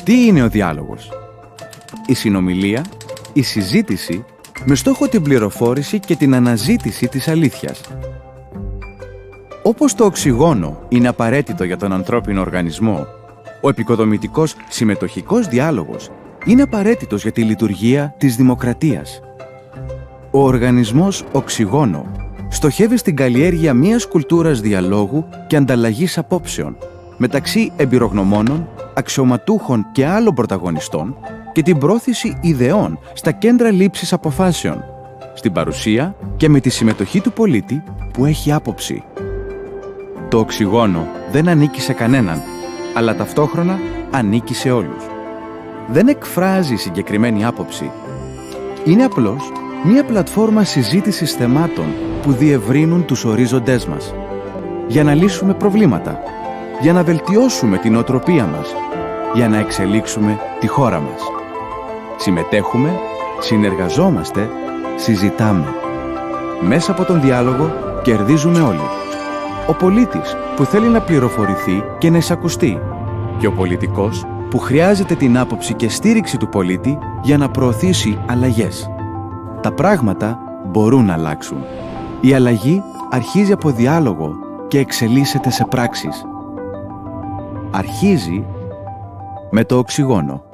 Τι είναι ο διάλογος? Η συνομιλία, η συζήτηση με στόχο την πληροφόρηση και την αναζήτηση της αλήθειας. Όπως το οξυγόνο είναι απαραίτητο για τον ανθρώπινο οργανισμό, ο επικοδομητικός συμμετοχικός διάλογος είναι απαραίτητος για τη λειτουργία της δημοκρατίας. Ο οργανισμός Oxygono στοχεύει στην καλλιέργεια μιας κουλτούρας διαλόγου και ανταλλαγής απόψεων μεταξύ εμπειρογνωμόνων, αξιωματούχων και άλλων πρωταγωνιστών και την πρόθεση ιδεών στα κέντρα λήψης αποφάσεων, στην παρουσία και με τη συμμετοχή του πολίτη που έχει άποψη. Το οξυγόνο δεν ανήκει σε κανέναν, αλλά ταυτόχρονα ανήκει σε όλους. Δεν εκφράζει συγκεκριμένη άποψη. Είναι απλώς μία πλατφόρμα συζήτησης θεμάτων που διευρύνουν τους ορίζοντές μας. Για να λύσουμε προβλήματα, για να βελτιώσουμε την νοοτροπία μας, για να εξελίξουμε τη χώρα μας. Συμμετέχουμε, συνεργαζόμαστε, συζητάμε. Μέσα από τον διάλογο κερδίζουμε όλοι. Ο πολίτης που θέλει να πληροφορηθεί και να εισακουστεί και ο πολιτικός που χρειάζεται την άποψη και στήριξη του πολίτη για να προωθήσει αλλαγές. Τα πράγματα μπορούν να αλλάξουν. Η αλλαγή αρχίζει από διάλογο και εξελίσσεται σε πράξεις. Αρχίζει με το οξυγόνο.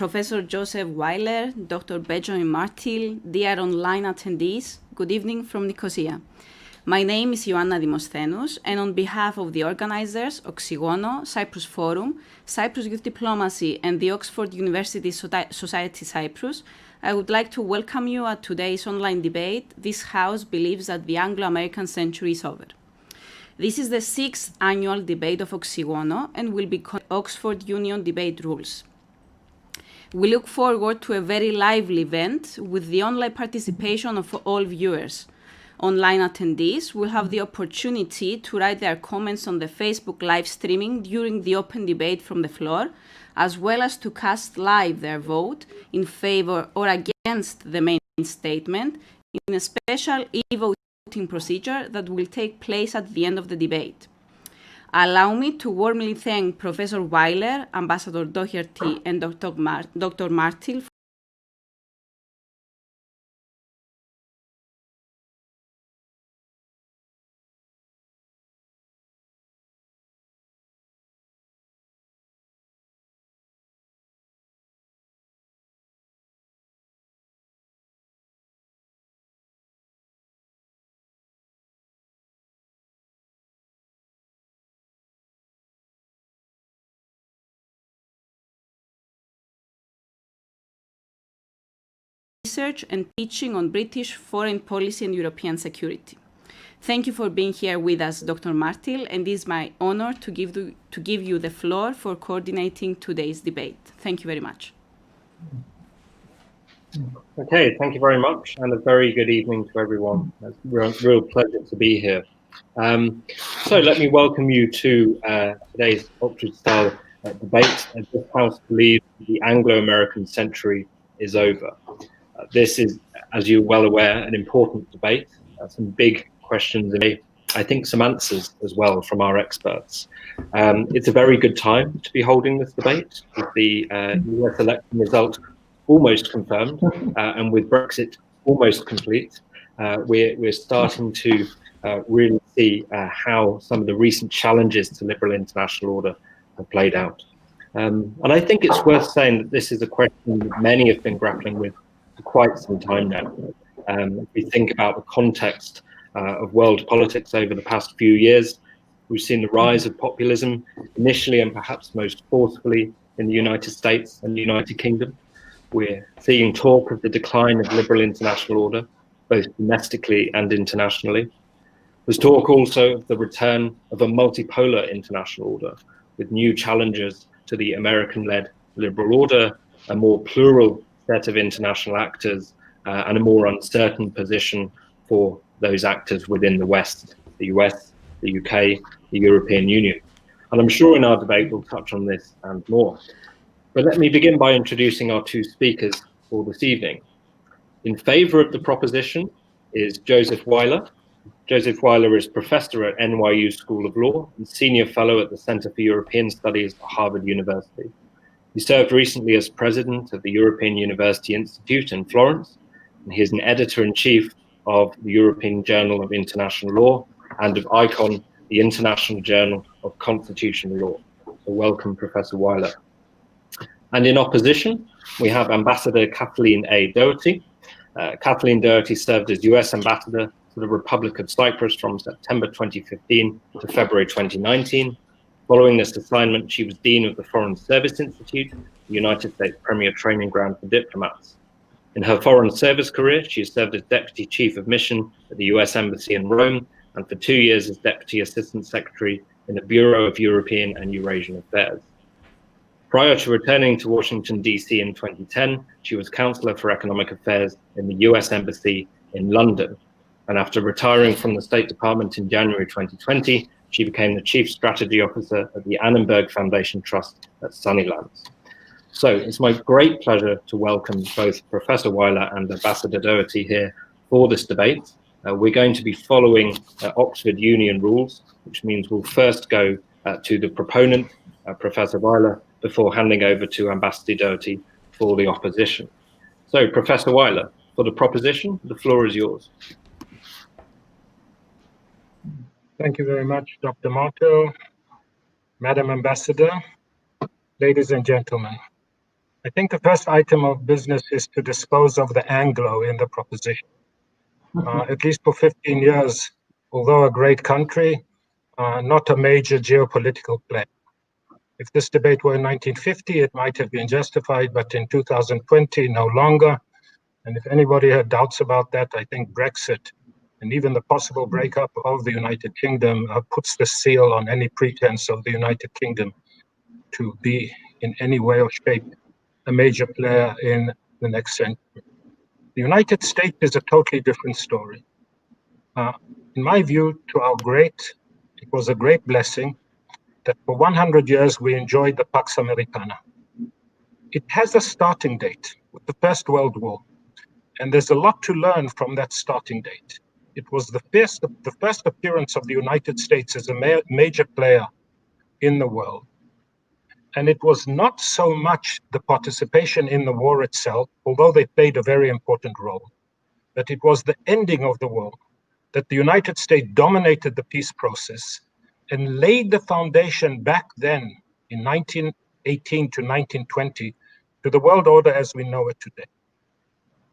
Professor Joseph Weiler, Dr. Benjamin Martil, dear online attendees, good evening from Nicosia. My name is Ioanna Dimosthenos, and on behalf of the organizers, Oxygono, Cyprus Forum, Cyprus Youth Diplomacy, and the Oxford University Society Cyprus, I would like to welcome you at today's online debate. This house believes that the Anglo-American century is over. This is the 6th annual debate of Oxygono and will be called Oxford Union Debate Rules. We look forward to a very lively event with the online participation of all viewers. Online attendees will have the opportunity to write their comments on the Facebook live streaming during the open debate from the floor, as well as to cast live their vote in favor or against the main statement in a special e-voting procedure that will take place at the end of the debate. Allow me to warmly thank Professor Weiler, Ambassador Doherty, and Dr. Martil research and teaching on British foreign policy and European security. Thank you for being here with us, Dr. Martil, and it is my honor to give you the floor for coordinating today's debate. Thank you very much. Okay, thank you very much, and a very good evening to everyone. It's a real pleasure to be here. So let me welcome you to today's Oxford-style debate. This House believes the Anglo-American century is over. This is, as you're well aware, an important debate. Some big questions and I think some answers as well from our experts. It's a very good time to be holding this debate with the US election result almost confirmed and with Brexit almost complete. We're starting to really see how some of the recent challenges to liberal international order have played out. And I think it's worth saying that this is a question that many have been grappling with for quite some time now. If we think about the context of world politics over the past few years, we've seen the rise of populism initially and perhaps most forcefully in the United States and the United Kingdom. We're seeing talk of the decline of liberal international order, both domestically and internationally. There's talk also of the return of a multipolar international order with new challenges to the American-led liberal order, a more plural set of international actors, and a more uncertain position for those actors within the West, the US, the UK, the European Union. And I'm sure in our debate we'll touch on this and more. But let me begin by introducing our two speakers for this evening. In favour of the proposition is Joseph Weiler. Joseph Weiler is Professor at NYU School of Law and Senior Fellow at the Centre for European Studies at Harvard University. He served recently as President of the European University Institute in Florence, and he is an Editor-in-Chief of the European Journal of International Law and of ICON, the International Journal of Constitutional Law. So welcome, Professor Weiler. And in opposition, we have Ambassador Kathleen A. Doherty. Kathleen Doherty served as US Ambassador to the Republic of Cyprus from September 2015 to February 2019. Following this assignment, she was Dean of the Foreign Service Institute, the United States premier training ground for diplomats. In her foreign service career, she has served as Deputy Chief of Mission at the US Embassy in Rome, and for 2 years as Deputy Assistant Secretary in the Bureau of European and Eurasian Affairs. Prior to returning to Washington, D.C. in 2010, she was Counselor for Economic Affairs in the US Embassy in London. And after retiring from the State Department in January 2020, she became the Chief Strategy Officer at the Annenberg Foundation Trust at Sunnylands. So it's my great pleasure to welcome both Professor Weiler and Ambassador Doherty here for this debate. We're going to be following Oxford Union rules, which means we'll first go to the proponent, Professor Weiler, before handing over to Ambassador Doherty for the opposition. So, Professor Weiler, for the proposition, the floor is yours. Thank you very much, Dr. Marto, Madam Ambassador, ladies and gentlemen. I think the first item of business is to dispose of the Anglo in the proposition. At least for 15 years, although a great country, not a major geopolitical player. If this debate were in 1950, it might have been justified, but in 2020, no longer. And if anybody had doubts about that, I think Brexit and even the possible breakup of the United Kingdom puts the seal on any pretense of the United Kingdom to be in any way or shape a major player in the next century. The United States is a totally different story. In my view, it was a great blessing that for 100 years we enjoyed the Pax Americana. It has a starting date with the First World War, and there's a lot to learn from that starting date. It was the first appearance of the United States as a major player in the world. And it was not so much the participation in the war itself, although they played a very important role, but it was the ending of the war, that the United States dominated the peace process and laid the foundation back then in 1918 to 1920 to the world order as we know it today.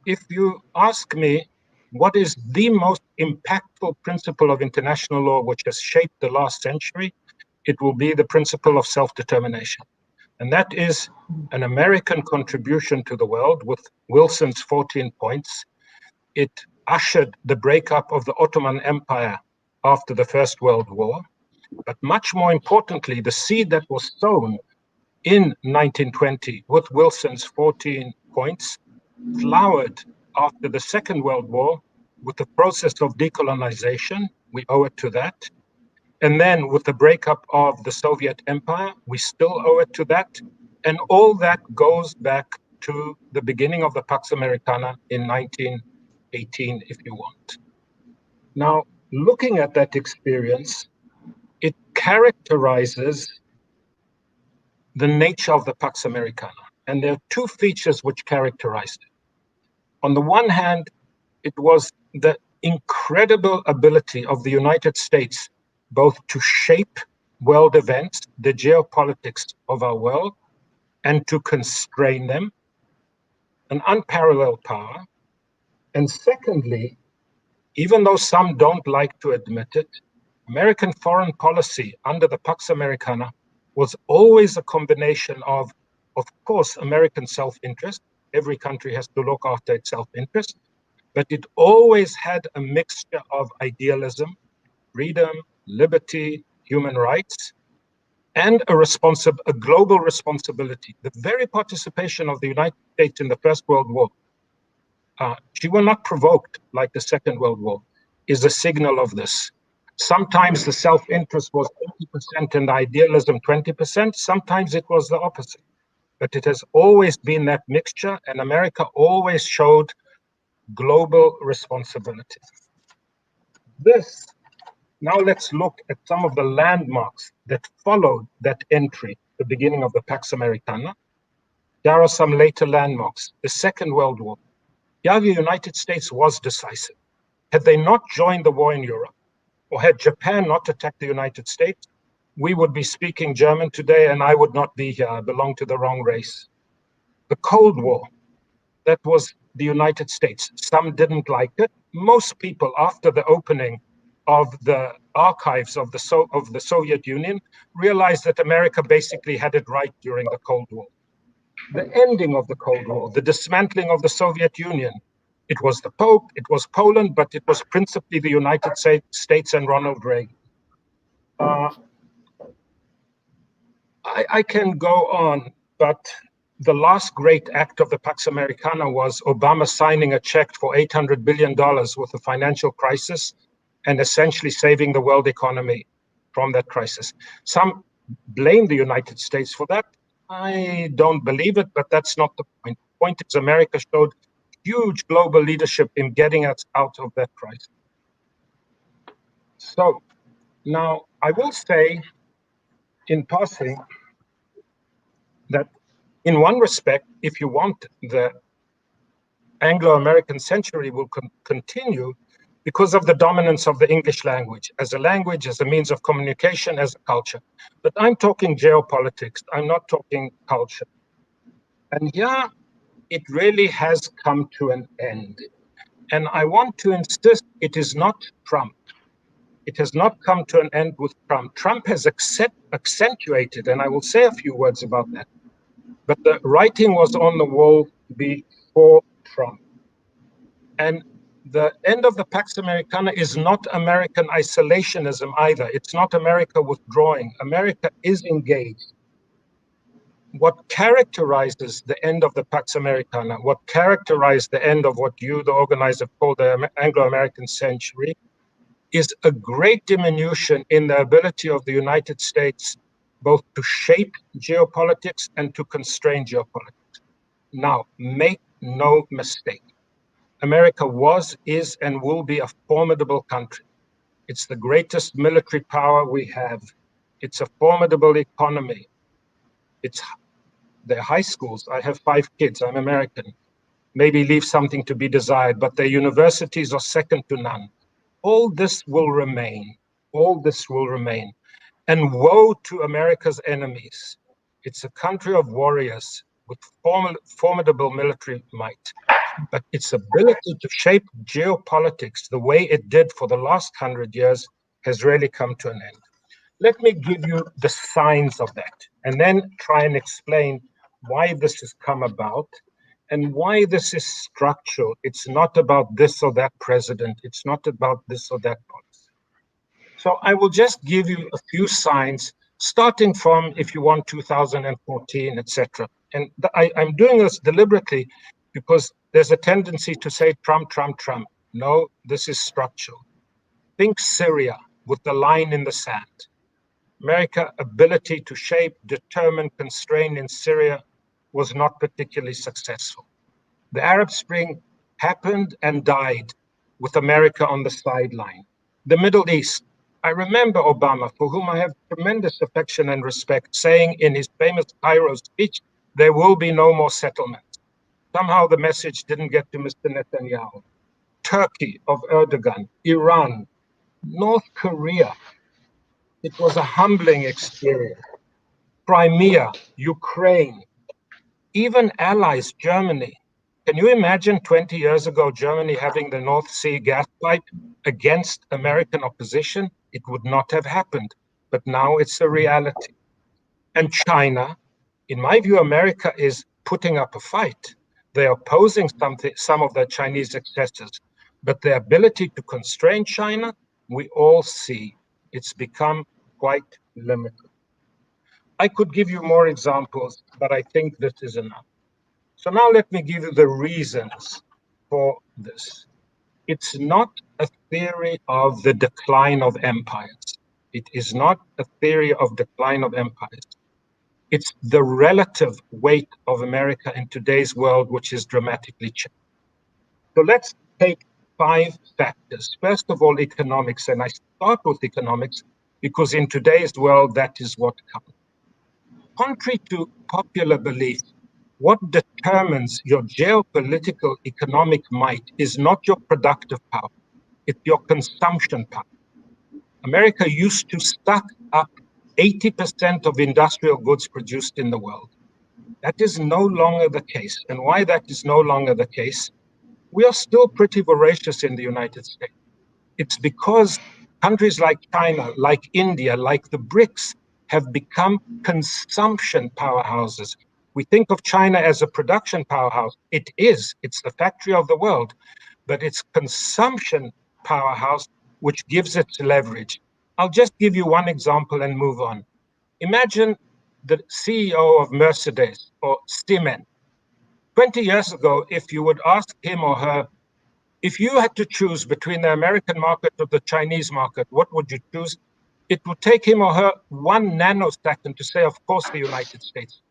If you ask me what is the most impactful principle of international law which has shaped the last century, it will be the principle of self-determination. And that is an American contribution to the world with Wilson's 14 points. It ushered the breakup of the Ottoman Empire after the First World War. But much more importantly, the seed that was sown in 1920 with Wilson's 14 points flowered after the Second World War with the process of decolonization. We owe it to that. And then with the breakup of the Soviet Empire, we still owe it to that. And all that goes back to the beginning of the Pax Americana in 1918, if you want. Now, looking at that experience, it characterizes the nature of the Pax Americana. And there are two features which characterized it. On the one hand, it was the incredible ability of the United States both to shape world events, the geopolitics of our world, and to constrain them, an unparalleled power. And secondly, even though some don't like to admit it, American foreign policy under the Pax Americana was always a combination of course, American self-interest. Every country has to look after its self-interest, but it always had a mixture of idealism, freedom, liberty, human rights, and a global responsibility. The very participation of the United States in the First World War, she was not provoked like the Second World War, is a signal of this. Sometimes the self-interest was 80% and idealism 20%. Sometimes it was the opposite. but it has always been that mixture, and America always showed global responsibility. Now let's look at some of the landmarks that followed that entry, the beginning of the Pax Americana. There are some later landmarks. The Second World War. Yeah, the United States was decisive. Had they not joined the war in Europe, or had Japan not attacked the United States, we would be speaking German today and I would not be here. I belong to the wrong race. The Cold War, that was the United States. Some didn't like it. Most people, after the opening of the archives of the Soviet Union, realized that America basically had it right during the Cold War. The ending of the Cold War, the dismantling of the Soviet Union, it was the Pope, it was Poland, but it was principally the United States and Ronald Reagan. I can go on, but the last great act of the Pax Americana was Obama signing a check for $800 billion with the financial crisis and essentially saving the world economy from that crisis. Some blame the United States for that. I don't believe it, but that's not the point. The point is America showed huge global leadership in getting us out of that crisis. So now I will say in passing that in one respect, if you want, the Anglo-American century will continue because of the dominance of the English language, as a means of communication, as a culture. But I'm talking geopolitics, I'm not talking culture. And yeah, it really has come to an end. And I want to insist it is not Trump. It has not come to an end with Trump. Trump has accentuated, and I will say a few words about that. But the writing was on the wall before Trump. And the end of the Pax Americana is not American isolationism either. It's not America withdrawing. America is engaged. What characterizes the end of the Pax Americana, what characterized the end of what you, the organizer, called the Anglo-American century, is a great diminution in the ability of the United States both to shape geopolitics and to constrain geopolitics. Now, make no mistake. America was, is, and will be a formidable country. It's the greatest military power we have. It's a formidable economy. It's their high schools. I have 5 kids. I'm American. Maybe leave something to be desired, but their universities are second to none. All this will remain. All this will remain. And woe to America's enemies. It's a country of warriors with formidable military might. But its ability to shape geopolitics the way it did for the last 100 years has really come to an end. Let me give you the signs of that, and then try and explain why this has come about and why this is structural. It's not about this or that president. It's not about this or that policy. So I will just give you a few signs, starting from, if you want, 2014, etc. And I'm doing this deliberately because there's a tendency to say Trump, Trump, Trump. No, this is structural. Think Syria with the line in the sand. America's ability to shape, determine, constrain in Syria was not particularly successful. The Arab Spring happened and died with America on the sideline. The Middle East. I remember Obama, for whom I have tremendous affection and respect, saying in his famous Cairo speech, there will be no more settlements. Somehow the message didn't get to Mr. Netanyahu. Turkey of Erdogan, Iran, North Korea. It was a humbling experience. Crimea, Ukraine, even allies, Germany. Can you imagine 20 years ago, Germany having the North Sea gas pipe against American opposition? It would not have happened, but now it's a reality. And China, in my view, America is putting up a fight. They are opposing some of the Chinese excesses, but the ability to constrain China, we all see it's become quite limited. I could give you more examples, but I think this is enough. So now let me give you the reasons for this. It's not a theory of the decline of empires. It is not a theory of decline of empires. It's the relative weight of America in today's world which is dramatically changed. So let's take 5 factors. First of all, economics, and I start with economics because in today's world, that is what counts. Contrary to popular belief, what determines your geopolitical economic might is not your productive power, it's your consumption power. America used to stock up 80% of industrial goods produced in the world. That is no longer the case. And why that is no longer the case? We are still pretty voracious in the United States. It's because countries like China, like India, like the BRICS have become consumption powerhouses. We think of China as a production powerhouse. It is. It's the factory of the world. But it's consumption powerhouse which gives it leverage. I'll just give you one example and move on. Imagine the CEO of Mercedes or Siemens. 20 years ago, if you would ask him or her, if you had to choose between the American market or the Chinese market, what would you choose? It would take him or her 1 nanosecond to say, of course, the United States.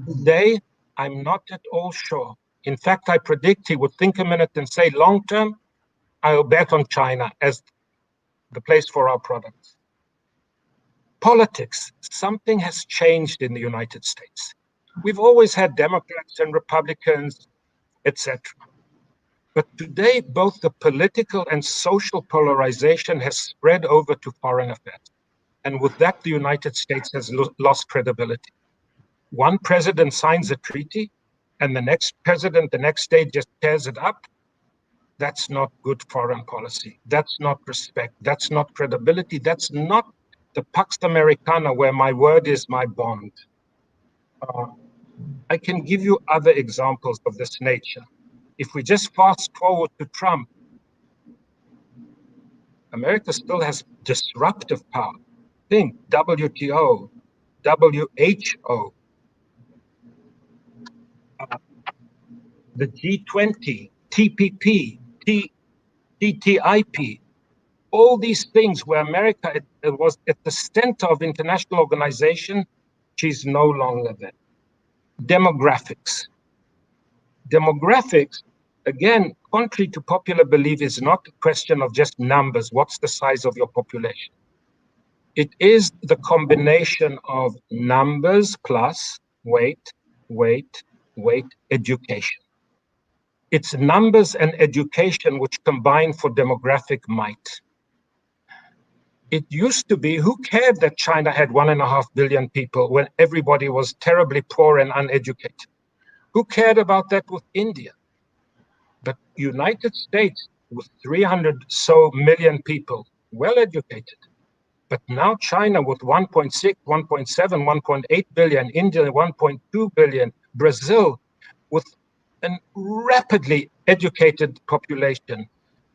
Today, I'm not at all sure. In fact, I predict he would think a minute and say, long term, I'll bet on China as the place for our products. Politics, something has changed in the United States. We've always had Democrats and Republicans, etc. But today, both the political and social polarization has spread over to foreign affairs. And with that, the United States has lost credibility. One president signs a treaty, and the next president, the next day, just tears it up. That's not good foreign policy. That's not respect. That's not credibility. That's not the Pax Americana, where my word is my bond. I can give you other examples of this nature. If we just fast forward to Trump, America still has disruptive power. Think WTO, WHO, the G20, TPP, TTIP, all these things where America it was at the center of international organization, she's no longer there. Demographics. Demographics, again, contrary to popular belief, is not a question of just numbers. What's the size of your population? It is the combination of numbers plus weight, education. It's numbers and education which combine for demographic might. It used to be, who cared that China had 1.5 billion people when everybody was terribly poor and uneducated? Who cared about that with India? But United States, with 300 so million people, well educated. But now China with 1.6, 1.7, 1.8 billion, India 1.2 billion, Brazil with a rapidly educated population.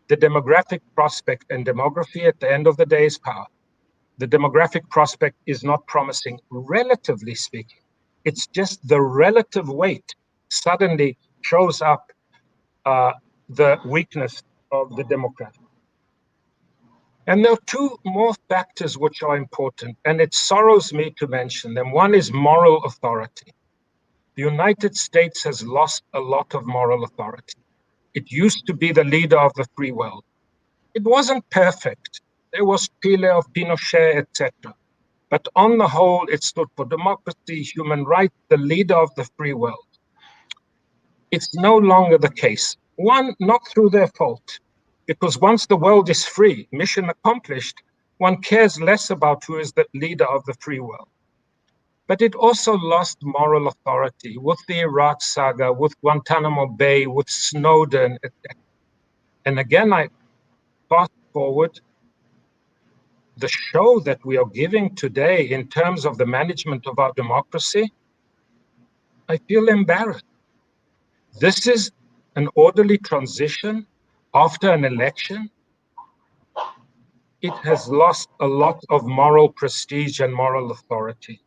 The demographic prospect, and demography at the end of the day is power. The demographic prospect is not promising, relatively speaking. It's just the relative weight suddenly shows up the weakness of the demographic. And there are 2 more factors which are important, and it sorrows me to mention them. One is moral authority. The United States has lost a lot of moral authority. It used to be the leader of the free world. It wasn't perfect. There was Chile of Pinochet, etc. But on the whole, it stood for democracy, human rights, the leader of the free world. It's no longer the case. One, not through their fault, because once the world is free, mission accomplished, one cares less about who is the leader of the free world. But it also lost moral authority with the Iraq saga, with Guantanamo Bay, with Snowden, etc. And again, I fast forward, the show that we are giving today in terms of the management of our democracy, I feel embarrassed. This is an orderly transition after an election. It has lost a lot of moral prestige and moral authority.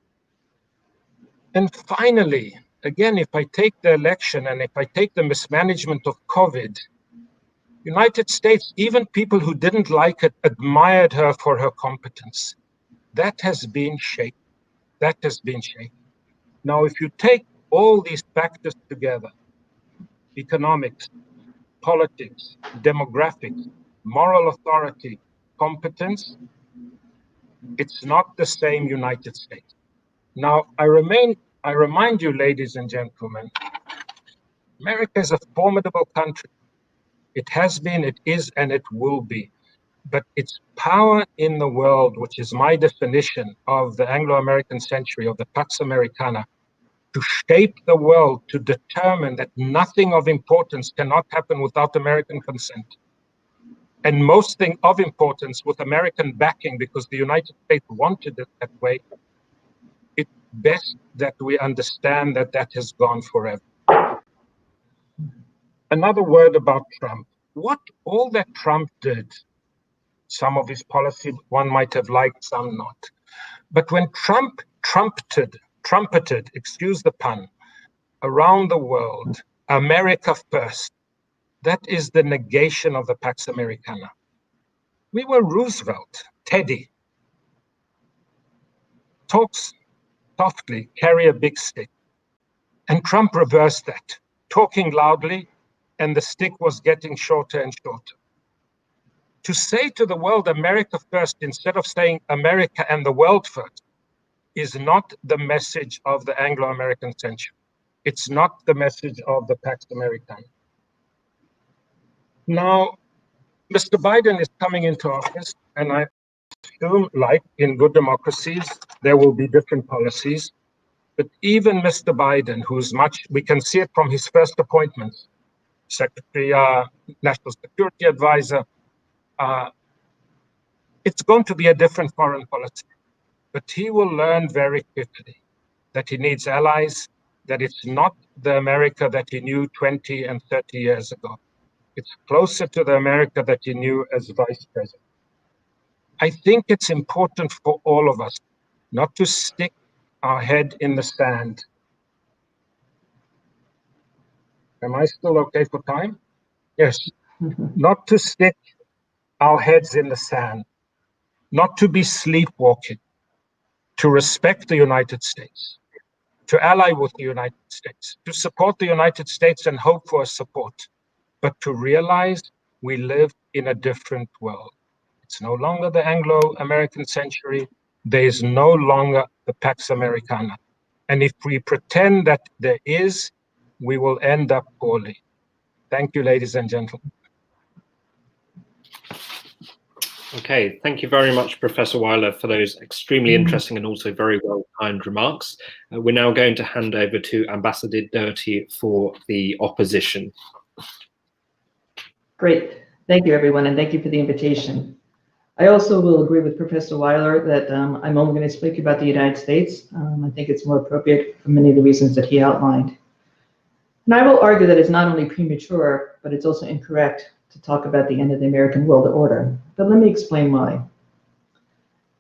And finally, again, if I take the election and if I take the mismanagement of COVID, United States, even people who didn't like it, admired her for her competence. That has been shaken. That has been shaken. Now, if you take all these factors together, economics, politics, demographics, moral authority, competence, it's not the same United States. Now, I remind you, ladies and gentlemen, America is a formidable country. It has been, it is, and it will be. But its power in the world, which is my definition of the Anglo-American century, of the Pax Americana, to shape the world, to determine that nothing of importance cannot happen without American consent. And most thing of importance with American backing, because the United States wanted it that way, it's best that we understand that that has gone forever. Another word about Trump. What all that Trump did, some of his policy one might have liked, some not. But when Trump trumpeted, excuse the pun, around the world, America first, that is the negation of the Pax Americana. We were Roosevelt, Teddy. Talks softly, carry a big stick. And Trump reversed that, talking loudly, and the stick was getting shorter and shorter. To say to the world, America first, instead of saying America and the world first, is not the message of the Anglo-American century. It's not the message of the Pax Americana. Now, Mr. Biden is coming into office, and I assume, like in good democracies, there will be different policies. But even Mr. Biden, who's much, we can see it from his first appointments, Secretary, National Security Advisor, it's going to be a different foreign policy. But he will learn very quickly that he needs allies, that it's not the America that he knew 20 and 30 years ago. It's closer to the America that he knew as vice president. I think it's important for all of us not to stick our head in the sand. Am I still okay for time? Yes. Not to stick our heads in the sand, not to be sleepwalking, to respect the United States, to ally with the United States, to support the United States and hope for support, but to realize we live in a different world. It's no longer the Anglo-American century. There is no longer the Pax Americana. And if we pretend that there is, we will end up poorly. Thank you, ladies and gentlemen. Okay, thank you very much, Professor Weiler, for those extremely interesting and also very well-timed remarks. We're now going to hand over to Ambassador Doherty for the opposition. Great. Thank you, everyone, and thank you for the invitation. I also will agree with Professor Weiler that I'm only going to speak about the United States. I think it's more appropriate for many of the reasons that he outlined. And I will argue that it's not only premature, but it's also incorrect to talk about the end of the American world order. But let me explain why.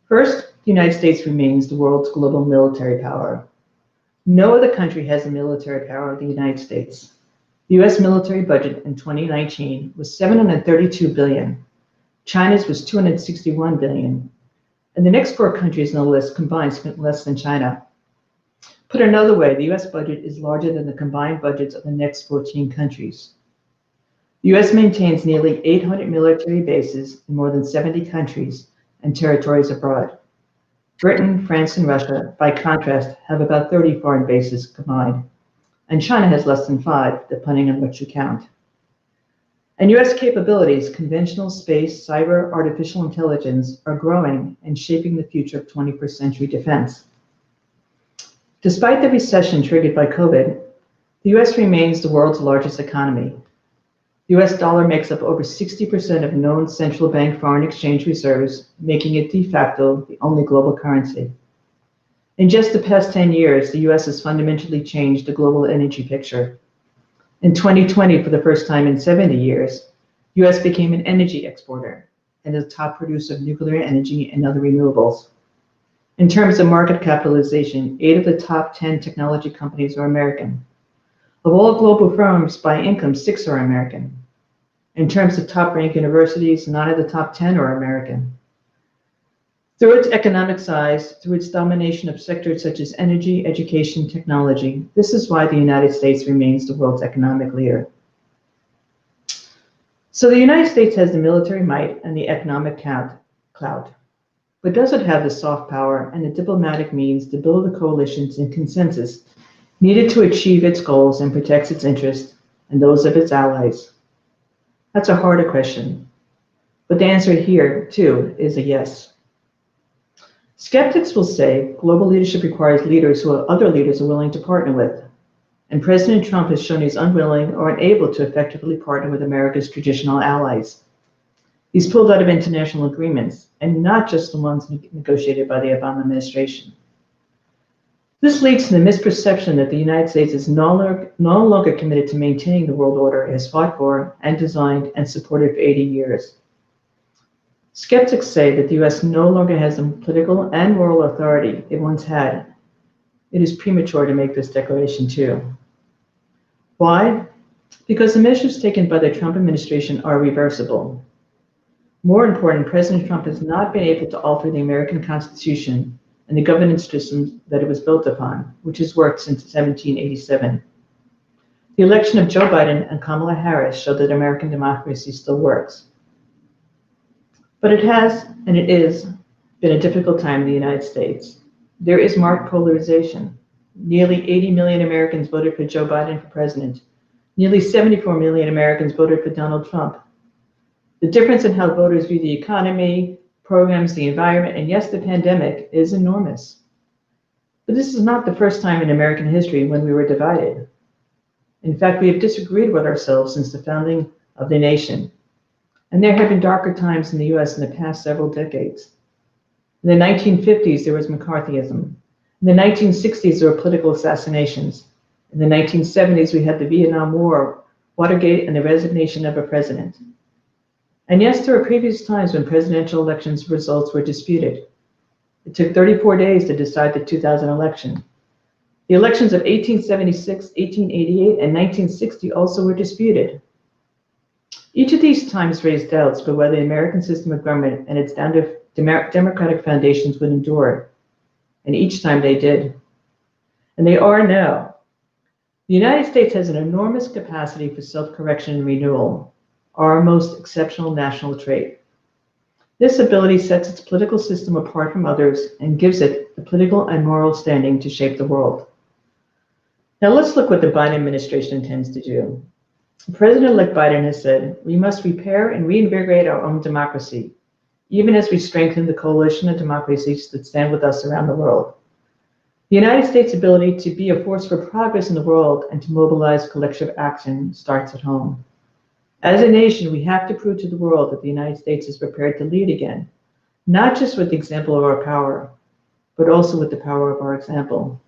First, the United States remains the world's global military power. No other country has the military power of the United States. The US military budget in 2019 was $732 billion. China's was $261 billion. And the next four countries on the list combined spent less than China. Put another way, the US budget is larger than the combined budgets of the next 14 countries. The US maintains nearly 800 military bases in more than 70 countries and territories abroad. Britain, France, and Russia, by contrast, have about 30 foreign bases combined. And China has less than 5, depending on what you count. And US capabilities, conventional space, cyber, artificial intelligence, are growing and shaping the future of 21st century defense. Despite the recession triggered by COVID, the US remains the world's largest economy. The US dollar makes up over 60% of known central bank foreign exchange reserves, making it de facto the only global currency. In just the past 10 years, the US has fundamentally changed the global energy picture. In 2020, for the first time in 70 years, the US became an energy exporter and is a top producer of nuclear energy and other renewables. In terms of market capitalization, 8 of the top 10 technology companies are American. Of all global firms by income, 6 are American. In terms of top-ranked universities, 9 of the top 10 are American. Through its economic size, through its domination of sectors such as energy, education, technology, this is why the United States remains the world's economic leader. So the United States has the military might and the economic clout, but does it have the soft power and the diplomatic means to build the coalitions and consensus needed to achieve its goals and protect its interests and those of its allies? That's a harder question, but the answer here, too, is a yes. Skeptics will say global leadership requires leaders who other leaders are willing to partner with, and President Trump has shown he's unwilling or unable to effectively partner with America's traditional allies. He's pulled out of international agreements, and not just the ones negotiated by the Obama administration. This leads to the misperception that the United States is no longer committed to maintaining the world order it has fought for and designed and supported for 80 years. Skeptics say that the U.S. no longer has the political and moral authority it once had. It is premature to make this declaration too. Why? Because the measures taken by the Trump administration are reversible. More important, President Trump has not been able to alter the American Constitution and the governance system that it was built upon, which has worked since 1787. The election of Joe Biden and Kamala Harris showed that American democracy still works. But it has, and it is, been a difficult time in the United States. There is marked polarization. Nearly 80 million Americans voted for Joe Biden for president. Nearly 74 million Americans voted for Donald Trump. The difference in how voters view the economy, programs, the environment, and yes, the pandemic is enormous. But this is not the first time in American history when we were divided. In fact, we have disagreed with ourselves since the founding of the nation. And there have been darker times in the US in the past several decades. In the 1950s, there was McCarthyism. In the 1960s, there were political assassinations. In the 1970s, we had the Vietnam War, Watergate, and the resignation of a president. And yes, there were previous times when presidential elections results were disputed. It took 34 days to decide the 2000 election. The elections of 1876, 1888, and 1960 also were disputed. Each of these times raised doubts about whether the American system of government and its democratic foundations would endure, and each time they did. And they are now. The United States has an enormous capacity for self-correction and renewal, our most exceptional national trait. This ability sets its political system apart from others and gives it the political and moral standing to shape the world. Now let's look what the Biden administration intends to do. President-elect Biden has said, we must repair and reinvigorate our own democracy, even as we strengthen the coalition of democracies that stand with us around the world. The United States' ability to be a force for progress in the world and to mobilize collective action starts at home. As a nation, we have to prove to the world that the United States is prepared to lead again, not just with the example of our power, but also with the power of our example.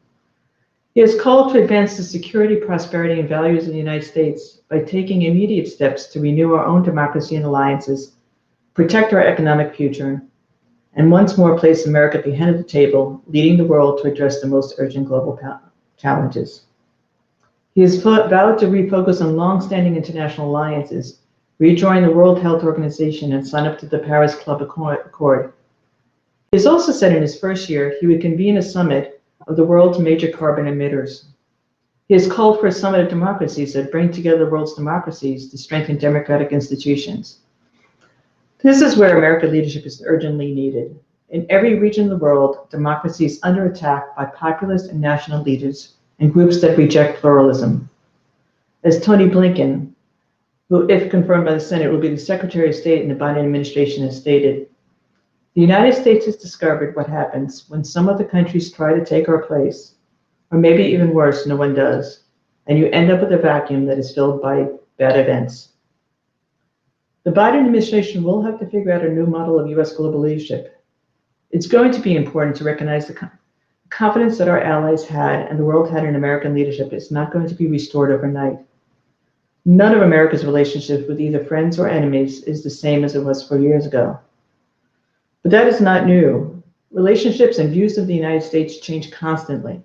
He has called to advance the security, prosperity, and values of the United States by taking immediate steps to renew our own democracy and alliances, protect our economic future, and once more place America at the head of the table, leading the world to address the most urgent global challenges. He has vowed to refocus on long-standing international alliances, rejoin the World Health Organization, and sign up to the Paris Club Accord. He has also said in his first year he would convene a summit of the world's major carbon emitters. He has called for a summit of democracies that bring together the world's democracies to strengthen democratic institutions. This is where American leadership is urgently needed. In every region of the world, democracy is under attack by populist and national leaders and groups that reject pluralism. As Tony Blinken, who, if confirmed by the Senate, will be the Secretary of State in the Biden administration, has stated, the United States has discovered what happens when some other countries try to take our place, or maybe even worse, no one does, and you end up with a vacuum that is filled by bad events. The Biden administration will have to figure out a new model of US global leadership. It's going to be important to recognize the confidence that our allies had and the world had in American leadership is not going to be restored overnight. None of America's relationships with either friends or enemies is the same as it was 4 years ago. But that is not new. Relationships and views of the United States change constantly.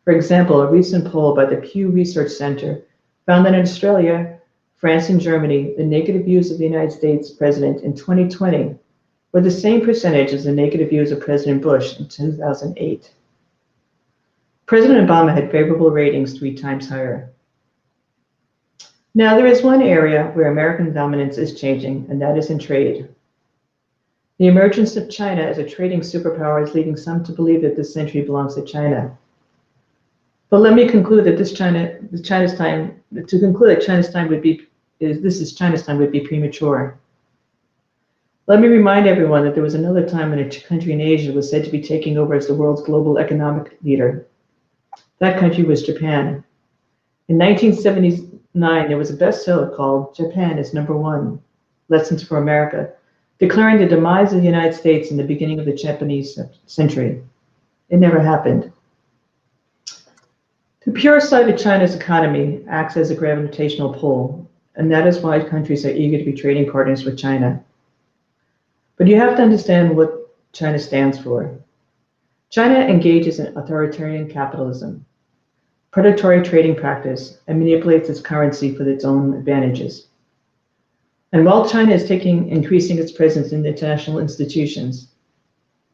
For example, a recent poll by the Pew Research Center found that in Australia, France, and Germany, the negative views of the United States president in 2020 or the same percentage as the negative views of President Bush in 2008. President Obama had favorable ratings 3 times higher. Now, there is one area where American dominance is changing, and that is in trade. The emergence of China as a trading superpower is leading some to believe that this century belongs to China. But let me conclude that China's time would be premature. Let me remind everyone that there was another time when a country in Asia was said to be taking over as the world's global economic leader. That country was Japan. In 1979, there was a bestseller called Japan is Number One, Lessons for America, declaring the demise of the United States in the beginning of the Japanese century. It never happened. The pure side of China's economy acts as a gravitational pull, and that is why countries are eager to be trading partners with China. But you have to understand what China stands for. China engages in authoritarian capitalism, predatory trading practice, and manipulates its currency for its own advantages. And while China is increasing its presence in international institutions,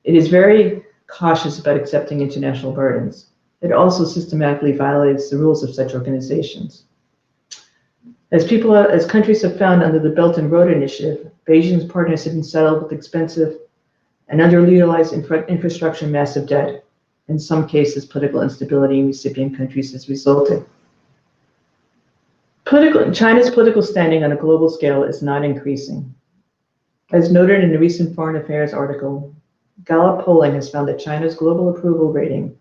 it is very cautious about accepting international burdens. It also systematically violates the rules of such organizations. As countries have found under the Belt and Road Initiative, Beijing's partners have been saddled with expensive and underutilized infrastructure and massive debt. In some cases, political instability in recipient countries has resulted. China's political standing on a global scale is not increasing. As noted in a recent Foreign Affairs article, Gallup polling has found that China's global approval rating,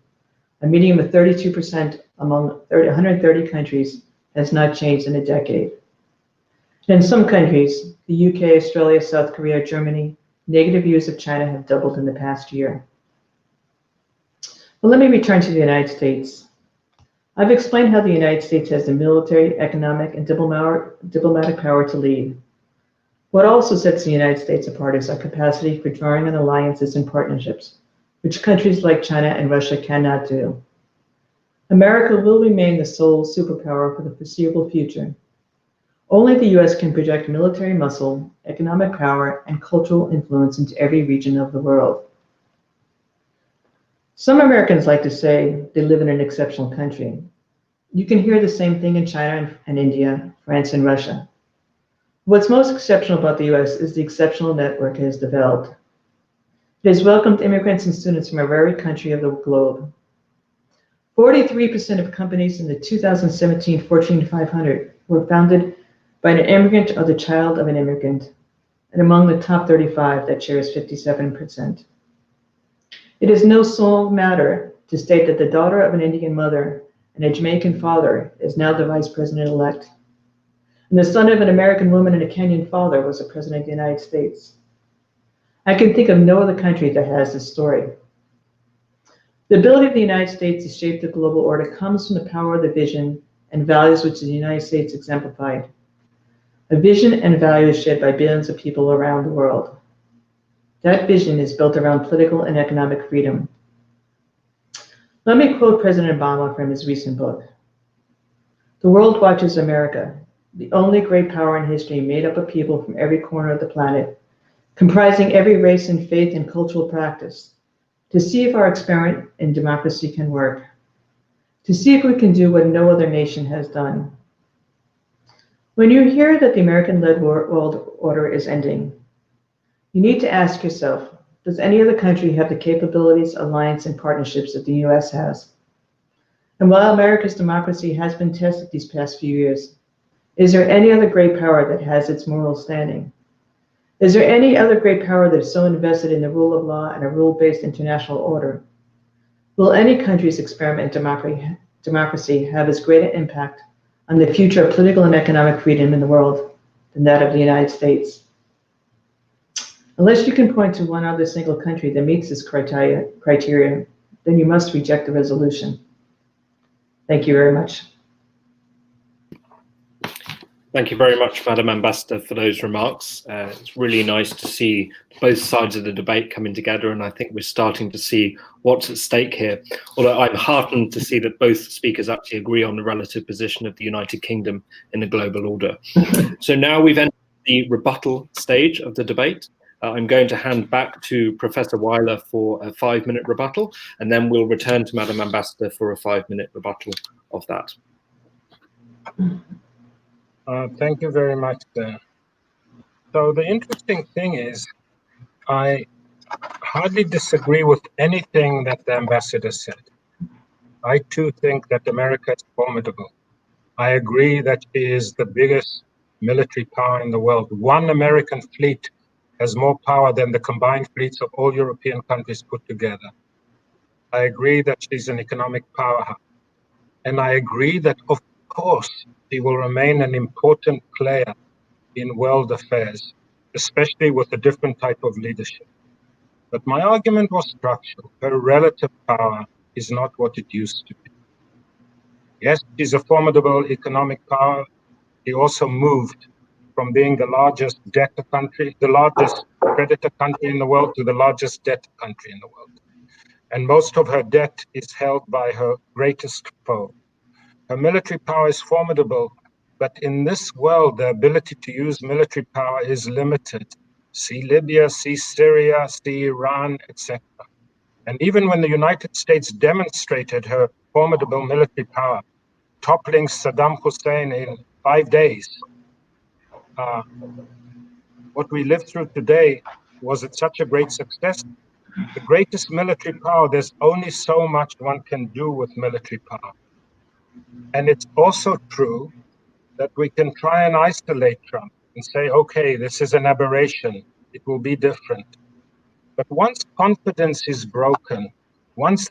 a median of 32% among 130 countries, has not changed in a decade. In some countries, the UK, Australia, South Korea, Germany, negative views of China have doubled in the past year. Well, let me return to the United States. I've explained how the United States has the military, economic, and diplomatic power to lead. What also sets the United States apart is our capacity for drawing on alliances and partnerships, which countries like China and Russia cannot do. America will remain the sole superpower for the foreseeable future. Only the US can project military muscle, economic power, and cultural influence into every region of the world. Some Americans like to say they live in an exceptional country. You can hear the same thing in China and India, France and Russia. What's most exceptional about the US is the exceptional network it has developed. It has welcomed immigrants and students from every country of the globe. 43% of companies in the 2017 Fortune 500 were founded by an immigrant or the child of an immigrant, and among the top 35, that share is 57%. It is no small matter to state that the daughter of an Indian mother and a Jamaican father is now the vice president-elect, and the son of an American woman and a Kenyan father was the president of the United States. I can think of no other country that has this story. The ability of the United States to shape the global order comes from the power of the vision and values which the United States exemplified. A vision and values shared by billions of people around the world. That vision is built around political and economic freedom. Let me quote President Obama from his recent book. "The world watches America, the only great power in history made up of people from every corner of the planet, comprising every race and faith and cultural practice, to see if our experiment in democracy can work, to see if we can do what no other nation has done." When you hear that the American-led world order is ending, you need to ask yourself, does any other country have the capabilities, alliance, and partnerships that the US has? And while America's democracy has been tested these past few years, is there any other great power that has its moral standing? Is there any other great power that is so invested in the rule of law and a rule-based international order? Will any country's experiment in democracy have as great an impact on the future of political and economic freedom in the world than that of the United States? Unless you can point to one other single country that meets this criteria, then you must reject the resolution. Thank you very much. Thank you very much, Madam Ambassador, for those remarks. It's really nice to see both sides of the debate coming together, and I think we're starting to see what's at stake here. Although I'm heartened to see that both speakers actually agree on the relative position of the United Kingdom in the global order. So now we've entered the rebuttal stage of the debate. I'm going to hand back to Professor Weiler for a 5-minute rebuttal, and then we'll return to Madam Ambassador for a 5-minute rebuttal of that. Thank you very much, sir. So the interesting thing is, I hardly disagree with anything that the ambassador said. I too think that America is formidable. I agree that she is the biggest military power in the world. One American fleet has more power than the combined fleets of all European countries put together. I agree that she's an economic powerhouse. And I agree that, of course, she will remain an important player in world affairs, especially with a different type of leadership. But my argument was structural. Her relative power is not what it used to be. Yes, she's a formidable economic power. She also moved from being the largest debtor country, the largest creditor country in the world, to the largest debtor country in the world. And most of her debt is held by her greatest foe. Her military power is formidable, but in this world, the ability to use military power is limited. See Libya, see Syria, see Iran, etc. And even when the United States demonstrated her formidable military power, toppling Saddam Hussein in 5 days, what we lived through today, was it such a great success? The greatest military power, there's only so much one can do with military power. And it's also true that we can try and isolate Trump and say, okay, this is an aberration, it will be different. But once confidence is broken, once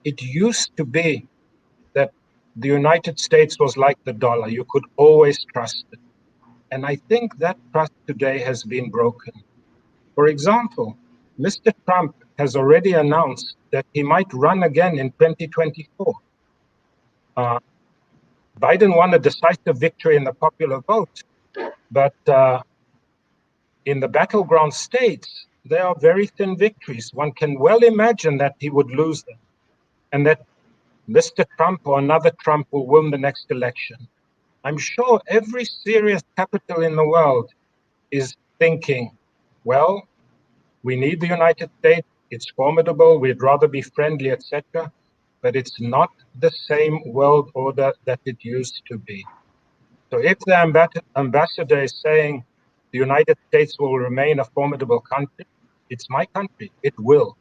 it used to be that the United States was like the dollar, you could always trust it. And I think that trust today has been broken. For example, Mr. Trump has already announced that he might run again in 2024. Biden won a decisive victory in the popular vote, but in the battleground states, there are very thin victories. One can well imagine that he would lose them, and that Mr. Trump or another Trump will win the next election. I'm sure every serious capital in the world is thinking, well, we need the United States, it's formidable, we'd rather be friendly, etc. But it's not the same world order that it used to be. So if the ambassador is saying the United States will remain a formidable country, it's my country, it will.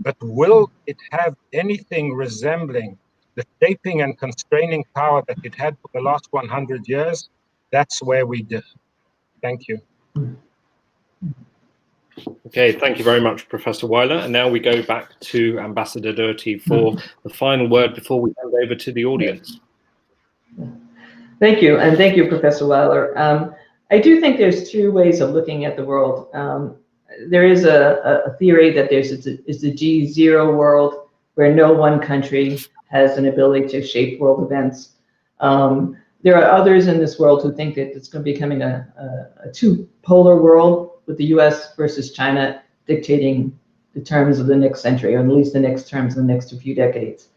But will it have anything resembling the shaping and constraining power that it had for the last 100 years? That's where we differ. Thank you. Okay, thank you very much, Professor Weiler. And now we go back to Ambassador Doherty for the final word before we hand over to the audience. Thank you, and thank you, Professor Weiler. I do think there's two ways of looking at the world. There is a theory that there's the G0 world, where no one country has an ability to shape world events. There are others in this world who think that it's going to be becoming a two-polar world, with the US versus China dictating the terms of the next century, or at least the next terms in the next few decades.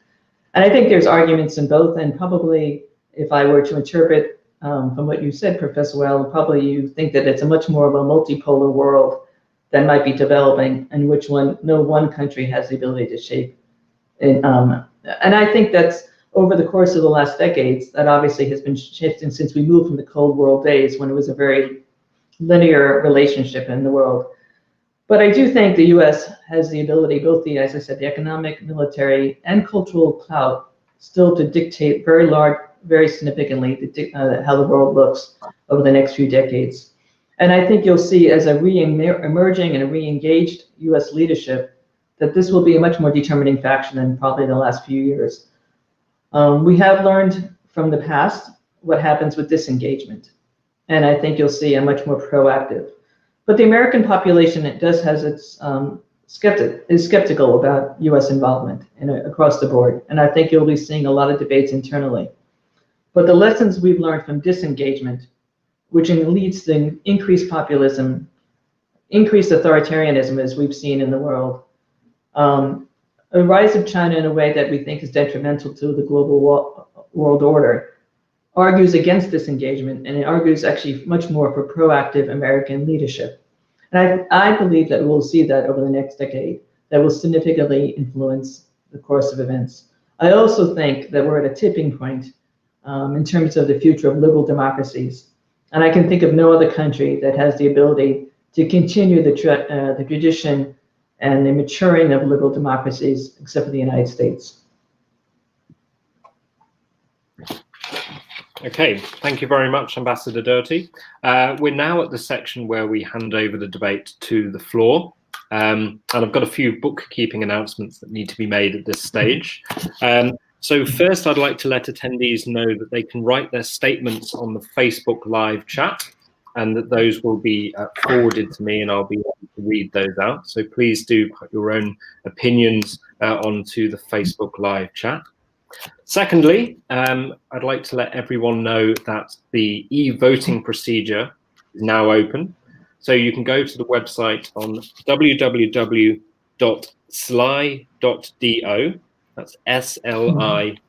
And I think there's arguments in both, and probably if I were to interpret from what you said, Professor Weiler, probably you think that it's a much more of a multipolar world that might be developing, and which no one country has the ability to shape. And I think that's over the course of the last decades, that obviously has been shifting since we moved from the Cold War days, when it was a very linear relationship in the world. But I do think the US has the ability, both the, as I said, the economic, military, and cultural clout, still to dictate very significantly how the world looks over the next few decades. And I think you'll see, as a emerging and a re-engaged US leadership, that this will be a much more determining factor than probably the last few years. We have learned from the past what happens with disengagement. And I think you'll see a much more proactive. But the American population, it does has its is skeptical about U.S. involvement across the board. And I think you'll be seeing a lot of debates internally. But the lessons we've learned from disengagement, which leads to increased populism, increased authoritarianism, as we've seen in the world, a rise of China in a way that we think is detrimental to the global world order, argues against disengagement, and it argues actually much more for proactive American leadership. And I believe that we'll see that over the next decade, that will significantly influence the course of events. I also think that we're at a tipping point in terms of the future of liberal democracies. And I can think of no other country that has the ability to continue the tradition and the maturing of liberal democracies, except for the United States. Okay, thank you very much, Ambassador Doherty. We're now at the section where we hand over the debate to the floor. And I've got a few bookkeeping announcements that need to be made at this stage. So first, I'd like to let attendees know that they can write their statements on the Facebook Live chat, and that those will be forwarded to me, and I'll be able to read those out. So please do put your own opinions onto the Facebook Live chat. Secondly, I'd like to let everyone know that the e-voting procedure is now open. So you can go to the website on www.sli.do, that's SLI.do,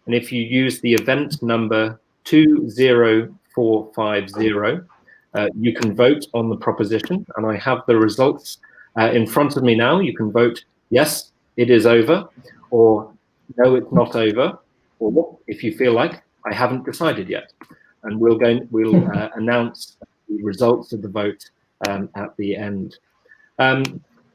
and if you use the event number 20450, you can vote on the proposition, and I have the results in front of me now. You can vote yes, it is over, or no, it's not over, or if you feel like I haven't decided yet, and we'll announce the results of the vote at the end.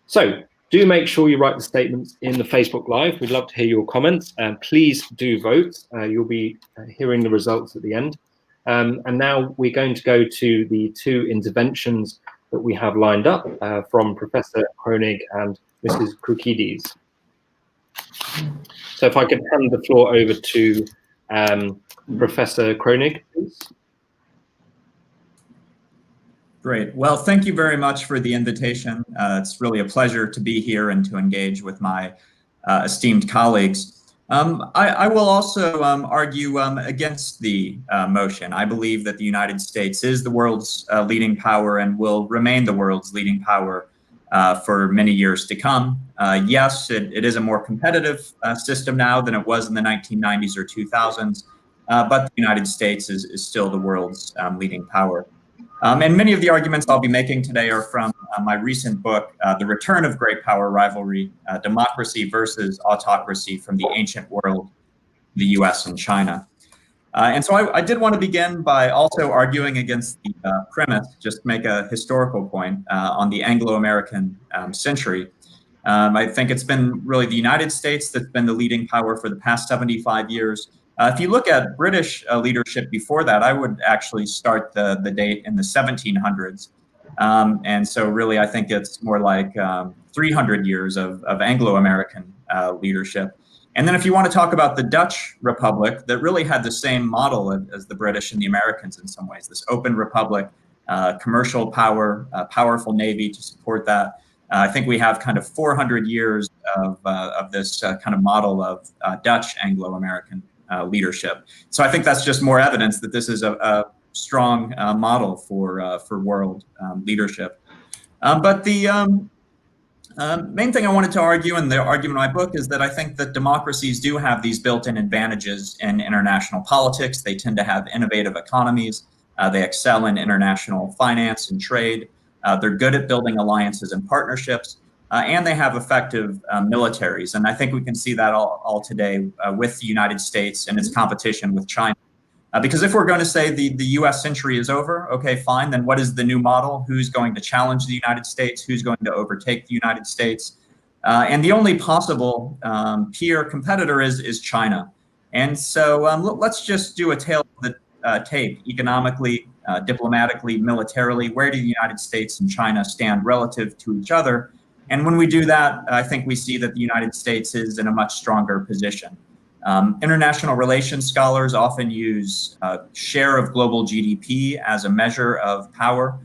So do make sure you write the statements in the Facebook Live. We'd love to hear your comments, and please do vote. You'll be hearing the results at the end. And now we're going to go to the two interventions that we have lined up from Professor Koenig and Mrs. Krukides. So if I could hand the floor over to Professor Koenig, please. Great. Well, thank you very much for the invitation. It's really a pleasure to be here and to engage with my esteemed colleagues. I will also argue against the motion. I believe that the United States is the world's leading power and will remain the world's leading power for many years to come. Yes, it is a more competitive system now than it was in the 1990s or 2000s, but the United States is still the world's leading power. And many of the arguments I'll be making today are from my recent book, The Return of Great Power Rivalry, Democracy versus Autocracy from the Ancient World, the US and China. And so I did want to begin by also arguing against the premise, just to make a historical point on the Anglo-American century. I think it's been really the United States that's been the leading power for the past 75 years. If you look at British leadership before that, I would actually start the date in the 1700s. And so really, I think it's more like 300 years of Anglo-American leadership. And then if you want to talk about the Dutch Republic, that really had the same model as the British and the Americans in some ways, this open republic, commercial power, powerful navy to support that. I think we have kind of 400 years of this kind of model of Dutch Anglo-American leadership. So I think that's just more evidence that this is a strong model for world leadership. But the main thing I wanted to argue in the argument of my book is that I think that democracies do have these built-in advantages in international politics. They tend to have innovative economies. They excel in international finance and trade. They're good at building alliances and partnerships. And they have effective militaries. And I think we can see that all today with the United States and its competition with China. Because if we're going to say the US century is over, okay, fine, then what is the new model? Who's going to challenge the United States? Who's going to overtake the United States? And the only possible peer competitor is China. And so let's just do a tale of the tape economically, diplomatically, militarily. Where do the United States and China stand relative to each other? And when we do that, I think we see that the United States is in a much stronger position. International relations scholars often use share of global GDP as a measure of power.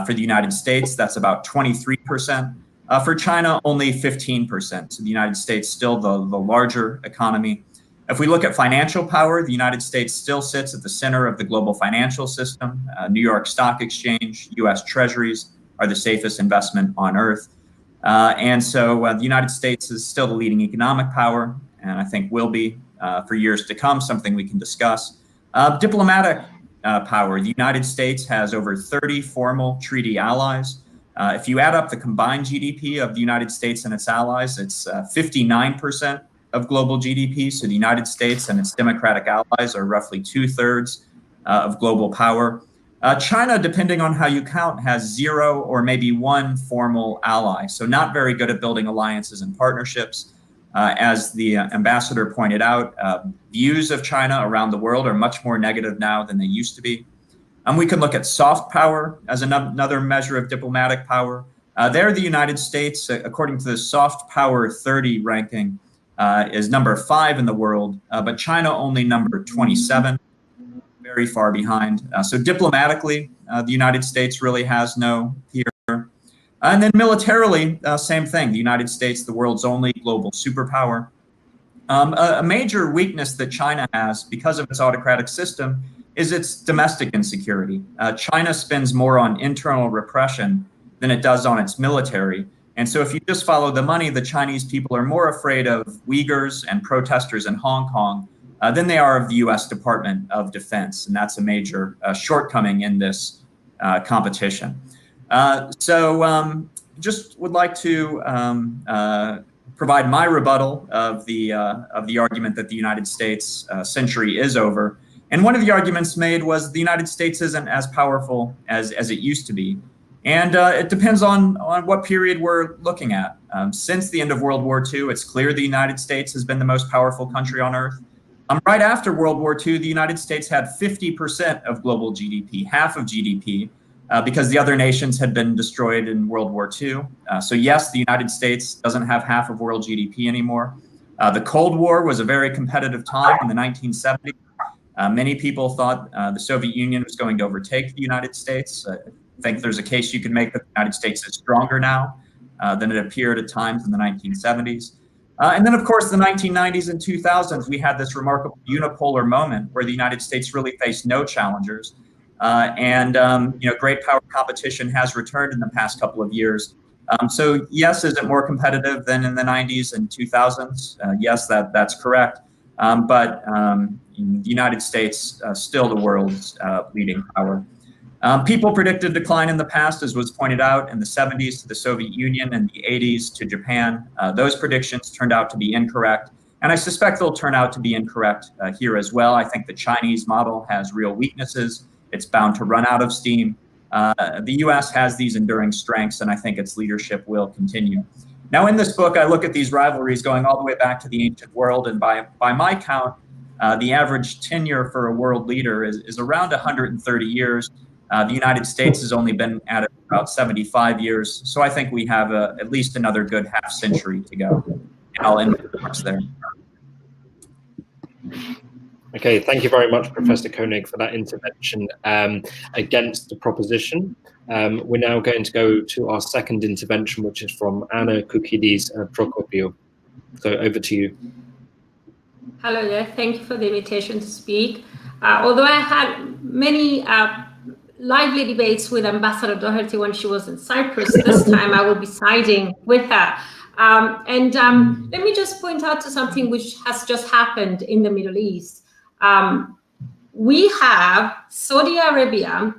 For the United States, that's about 23%. For China, only 15%. So the United States still the larger economy. If we look at financial power, the United States still sits at the center of the global financial system. New York Stock Exchange, US Treasuries are the safest investment on earth. And so the United States is still the leading economic power, and I think will be for years to come, something we can discuss. Diplomatic power. The United States has over 30 formal treaty allies. If you add up the combined GDP of the United States and its allies, it's 59% of global GDP. So the United States and its democratic allies are roughly 2/3 of global power. China, depending on how you count, has 0 or maybe 1 formal ally. So not very good at building alliances and partnerships. As the ambassador pointed out, views of China around the world are much more negative now than they used to be. We can look at soft power as another measure of diplomatic power. There, the United States, according to the Soft Power 30 ranking, is number 5 in the world, but China only number 27, very far behind. So diplomatically, the United States really has no peer. And then militarily, same thing. The United States, the world's only global superpower. A major weakness that China has because of its autocratic system is its domestic insecurity. China spends more on internal repression than it does on its military. And so if you just follow the money, the Chinese people are more afraid of Uyghurs and protesters in Hong Kong than they are of the US Department of Defense. And that's a major shortcoming in this competition. Just would like to provide my rebuttal of the argument that the United States century is over. And one of the arguments made was the United States isn't as powerful as it used to be. And it depends on what period we're looking at. Since the end of World War II, it's clear the United States has been the most powerful country on earth. Right after World War II, the United States had 50% of global GDP, half of GDP, because the other nations had been destroyed in World War II. So yes, the United States doesn't have half of world GDP anymore. The Cold War was a very competitive time in the 1970s. Many people thought the Soviet Union was going to overtake the United States. I think there's a case you can make that the United States is stronger now than it appeared at times in the 1970s. And then, of course, the 1990s and 2000s, we had this remarkable unipolar moment where the United States really faced no challengers. Great power competition has returned in the past couple of years. So yes, is it more competitive than in the 90s and 2000s? Yes, that's correct. But the United States still the world's leading power. People predicted decline in the past, as was pointed out, in the 70s to the Soviet Union and the 80s to Japan. Those predictions turned out to be incorrect. And I suspect they'll turn out to be incorrect here as well. I think the Chinese model has real weaknesses. It's bound to run out of steam. The US has these enduring strengths, and I think its leadership will continue. Now, in this book, I look at these rivalries going all the way back to the ancient world, and by my count, the average tenure for a world leader is around 130 years. The United States has only been at it about 75 years, so I think we have at least another good half century to go. And I'll end my remarks there. Okay, thank you very much, Professor Koenig, for that intervention against the proposition. We're now going to go to our second intervention, which is from Anna Koukidis Prokopiou. So over to you. Hello there, thank you for the invitation to speak. Although I had many lively debates with Ambassador Doherty when she was in Cyprus, this time I will be siding with her. Let me just point out to something which has just happened in the Middle East. We have Saudi Arabia,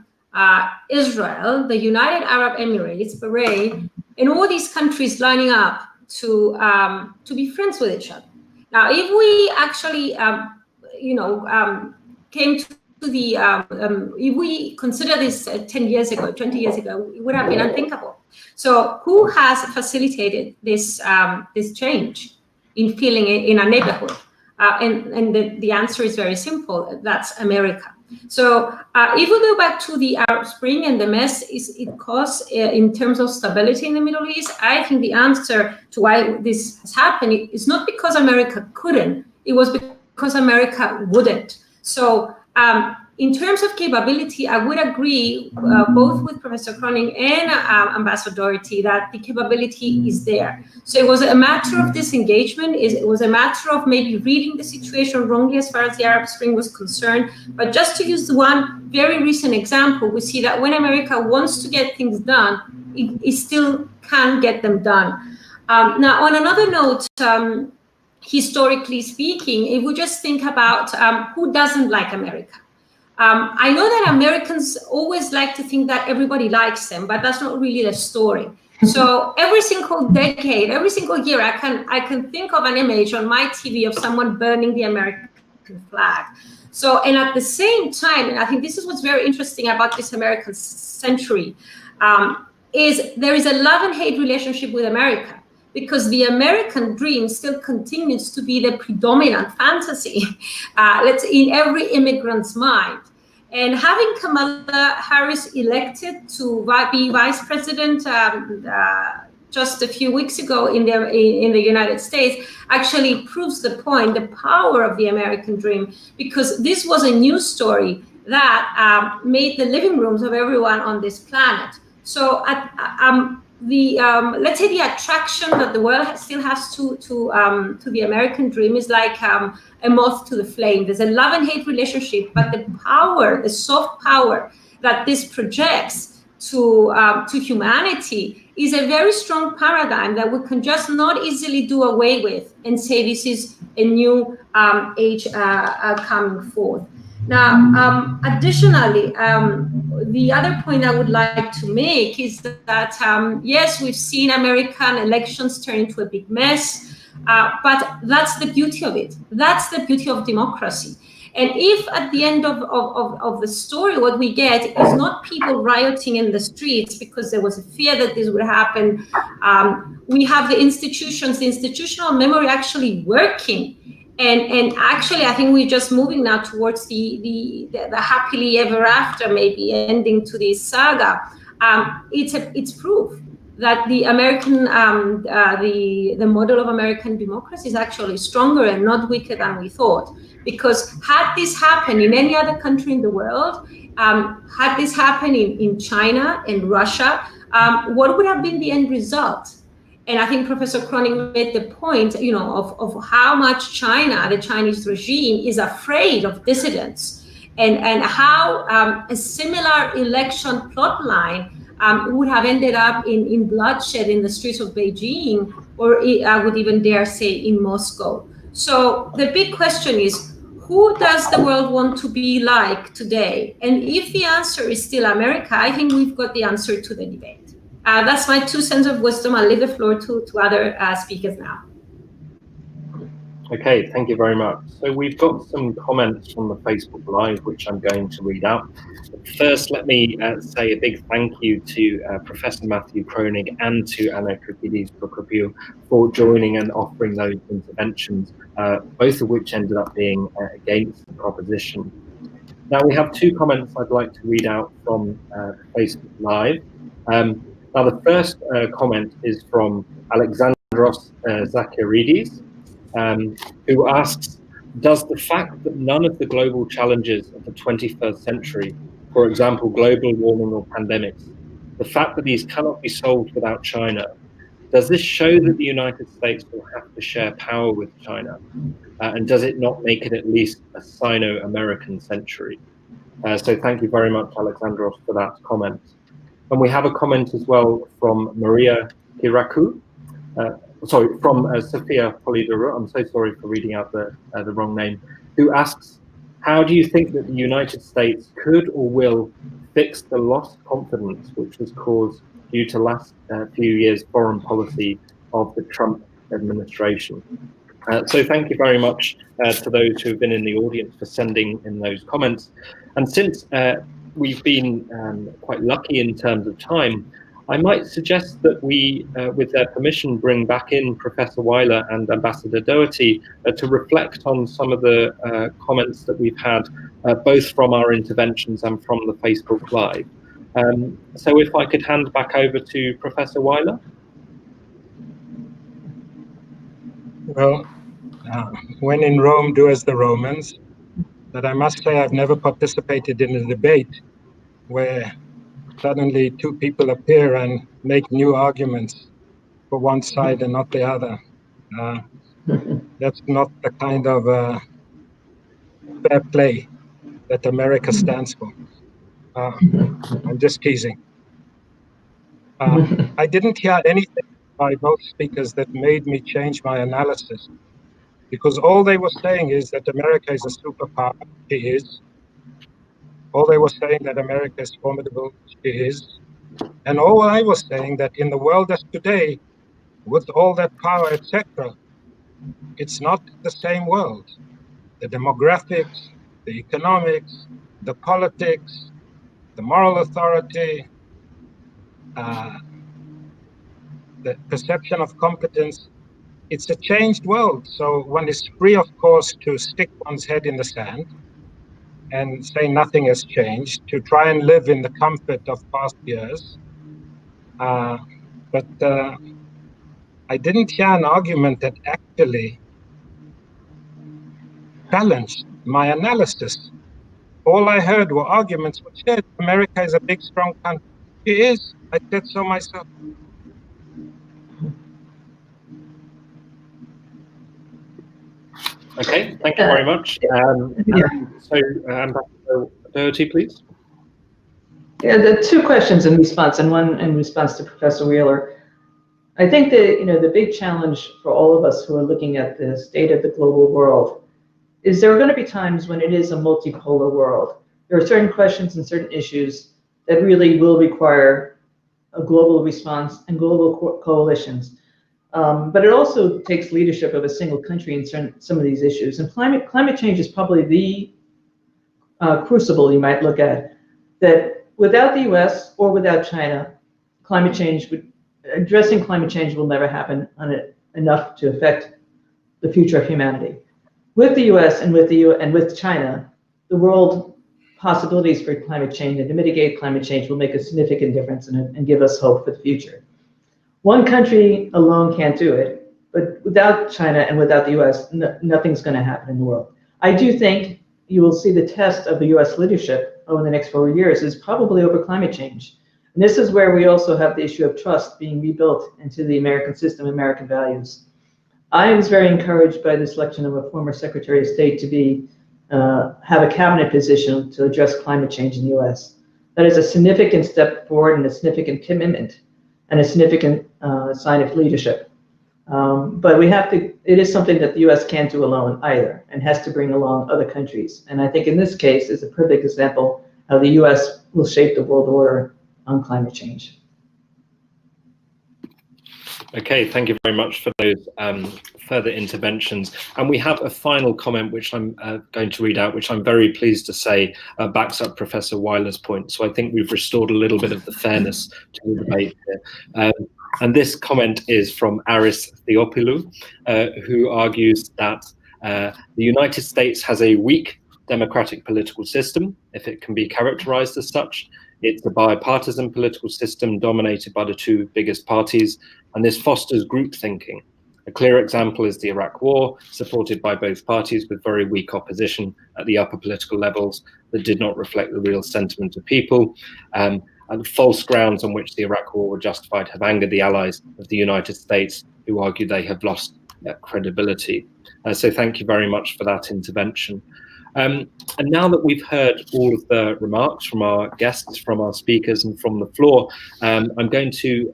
Israel, the United Arab Emirates, Bahrain, and all these countries lining up to be friends with each other. Now, if we actually, came to the, if we consider this 10 years ago, 20 years ago, it would have been unthinkable. So who has facilitated this change in feeling in a neighborhood? And the answer is very simple. That's America. So if we go back to the Arab Spring and the mess it caused in terms of stability in the Middle East, I think the answer to why this has happened is not because America couldn't, it was because America wouldn't. So in terms of capability, I would agree both with Professor Koenig and Ambassador Doherty that the capability is there. So it was a matter of disengagement. It was a matter of maybe reading the situation wrongly as far as the Arab Spring was concerned. But just to use one very recent example, we see that when America wants to get things done, it still can get them done. Now, on another note, historically speaking, if we just think about who doesn't like America, I know that Americans always like to think that everybody likes them, but that's not really the story. So every single decade, every single year, I can think of an image on my TV of someone burning the American flag. So, and at the same time, and I think this is what's very interesting about this American century, is there is a love and hate relationship with America, because the American dream still continues to be the predominant fantasy, in every immigrant's mind. And having Kamala Harris elected to be vice president just a few weeks ago in the United States actually proves the point, the power of the American dream, because this was a news story that made the living rooms of everyone on this planet. So let's say the attraction that the world still has to the American dream is like a moth to the flame. There's a love and hate relationship, but the power, the soft power that this projects to humanity is a very strong paradigm that we can just not easily do away with and say this is a new age coming forth. Now, additionally, the other point I would like to make is that, yes, we've seen American elections turn into a big mess, but that's the beauty of it. That's the beauty of democracy. And if at the end of the story, what we get is not people rioting in the streets because there was a fear that this would happen, we have the institutions, the institutional memory actually working. And actually, I think we're just moving now towards the happily ever after, maybe ending to this saga. It's proof that the American, the model of American democracy is actually stronger and not weaker than we thought. Because had this happened in any other country in the world, had this happened in China and Russia, what would have been the end result? And I think Professor Cronin made the point, of how much China, the Chinese regime, is afraid of dissidents, and how a similar election plot line would have ended up in bloodshed in the streets of Beijing, or I would even dare say in Moscow. So the big question is, who does the world want to be like today? And if the answer is still America, I think we've got the answer to the debate. That's my 2 cents of wisdom. I'll leave the floor to other speakers now. Okay, thank you very much. So we've got some comments from the Facebook Live, which I'm going to read out. First, let me say a big thank you to Professor Matthew Kronig and to Anna Krikidis for joining and offering those interventions, both of which ended up being against the proposition. Now, we have 2 comments I'd like to read out from Facebook Live. Now, the first comment is from Alexandros Zacharidis, who asks, does the fact that none of the global challenges of the 21st century, for example, global warming or pandemics, the fact that these cannot be solved without China, does this show that the United States will have to share power with China? And does it not make it at least a Sino-American century? So thank you very much, Alexandros, for that comment. And we have a comment as well from Maria Hiraku, from Sophia Polidoro, I'm so sorry for reading out the wrong name, who asks, how do you think that the United States could or will fix the lost confidence which was caused due to last few years' foreign policy of the Trump administration? So thank you very much to those who have been in the audience for sending in those comments. And since we've been quite lucky in terms of time, I might suggest that we, with their permission, bring back in Professor Weiler and Ambassador Doherty to reflect on some of the comments that we've had, both from our interventions and from the Facebook Live. So if I could hand back over to Professor Weiler. Well, when in Rome, do as the Romans. But I must say I've never participated in a debate where suddenly 2 people appear and make new arguments for one side and not the other. That's not the kind of fair play that America stands for. I'm just teasing. I didn't hear anything by both speakers that made me change my analysis, because all they were saying is that America is a superpower. It is. All they were saying that America is formidable, she is. And all I was saying that in the world as today, with all that power, etc., it's not the same world. The demographics, the economics, the politics, the moral authority, the perception of competence, it's a changed world. So one is free, of course, to stick one's head in the sand and say nothing has changed, to try and live in the comfort of past years. But I didn't hear an argument that actually challenged my analysis. All I heard were arguments which said America is a big, strong country. It is. I said so myself. Okay, thank you very much. So, Ambassador Doherty, please. Yeah, the two questions in response, and one in response to Professor Wheeler. I think that, the big challenge for all of us who are looking at the state of the global world is there are going to be times when it is a multipolar world. There are certain questions and certain issues that really will require a global response and global coalitions. But it also takes leadership of a single country in some of these issues. And climate change is probably the crucible you might look at, that without the US or without China, addressing climate change will never happen enough to affect the future of humanity. With the US and with China, the world possibilities for climate change and to mitigate climate change will make a significant difference and give us hope for the future. One country alone can't do it, but without China and without the US, nothing's going to happen in the world. I do think you will see the test of the US leadership over the next 4 years is probably over climate change. And this is where we also have the issue of trust being rebuilt into the American system, American values. I was very encouraged by the selection of a former Secretary of State to have a cabinet position to address climate change in the US. That is a significant step forward and a significant commitment and a significant sign of leadership. But it is something that the US can't do alone either, and has to bring along other countries. And I think in this case is a perfect example how the US will shape the world order on climate change. Okay, thank you very much for those further interventions. And we have a final comment which I'm going to read out, which I'm very pleased to say backs up Professor Weiler's point. So I think we've restored a little bit of the fairness to the debate here. And this comment is from Aris Theopoulou, who argues that the United States has a weak democratic political system, if it can be characterized as such. It's a bipartisan political system dominated by the two biggest parties, and this fosters group thinking. A clear example is the Iraq War, supported by both parties with very weak opposition at the upper political levels that did not reflect the real sentiment of people. And false grounds on which the Iraq War were justified have angered the allies of the United States, who argue they have lost credibility. So thank you very much for that intervention. And now that we've heard all of the remarks from our guests, from our speakers, and from the floor, I'm going to